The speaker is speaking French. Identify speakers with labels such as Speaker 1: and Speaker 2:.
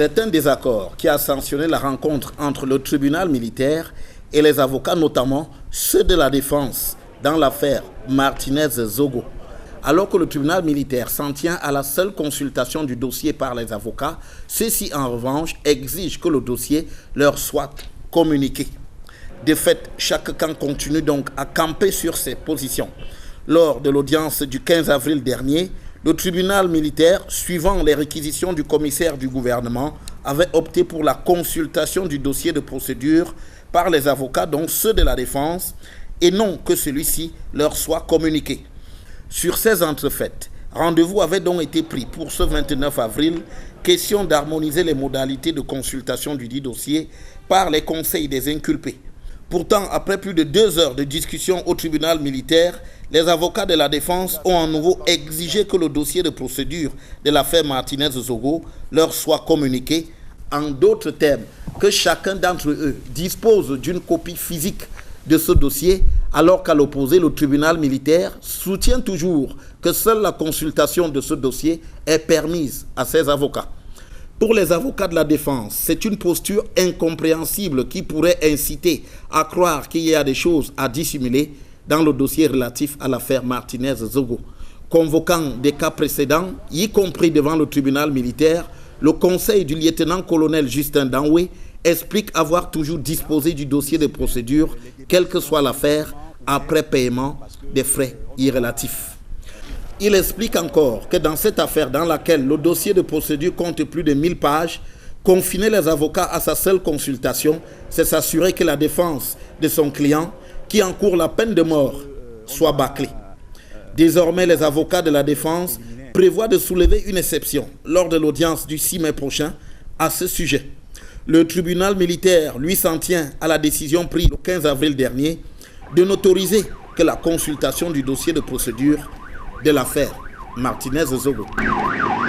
Speaker 1: C'est un désaccord qui a sanctionné la rencontre entre le tribunal militaire et les avocats, notamment ceux de la défense, dans l'affaire Martinez-Zogo. Alors que le tribunal militaire s'en tient à la seule consultation du dossier par les avocats, ceux-ci en revanche exigent que le dossier leur soit communiqué. De fait, chaque camp continue donc à camper sur ses positions. Lors de l'audience du 15 avril dernier, le tribunal militaire, suivant les réquisitions du commissaire du gouvernement, avait opté pour la consultation du dossier de procédure par les avocats, donc ceux de la défense, et non que celui-ci leur soit communiqué. Sur ces entrefaites, rendez-vous avait donc été pris pour ce 29 avril, question d'harmoniser les modalités de consultation du dit dossier par les conseils des inculpés. Pourtant, après plus de 2 heures de discussion au tribunal militaire, les avocats de la défense ont à nouveau exigé que le dossier de procédure de l'affaire Martinez-Zogo leur soit communiqué. En d'autres termes, que chacun d'entre eux dispose d'une copie physique de ce dossier, alors qu'à l'opposé, le tribunal militaire soutient toujours que seule la consultation de ce dossier est permise à ses avocats. Pour les avocats de la défense, c'est une posture incompréhensible qui pourrait inciter à croire qu'il y a des choses à dissimuler dans le dossier relatif à l'affaire Martinez-Zogo. Convoquant des cas précédents, y compris devant le tribunal militaire, le conseil du lieutenant-colonel Justin Danoué explique avoir toujours disposé du dossier de procédure, quelle que soit l'affaire, après paiement des frais irrélatifs. Il explique encore que dans cette affaire dans laquelle le dossier de procédure compte plus de 1000 pages, confiner les avocats à sa seule consultation, c'est s'assurer que la défense de son client, qui encourt la peine de mort, soit bâclée. Désormais, les avocats de la défense prévoient de soulever une exception lors de l'audience du 6 mai prochain à ce sujet. Le tribunal militaire, lui, s'en tient à la décision prise le 15 avril dernier de n'autoriser que la consultation du dossier de procédure de l'affaire Martinez-Zogo.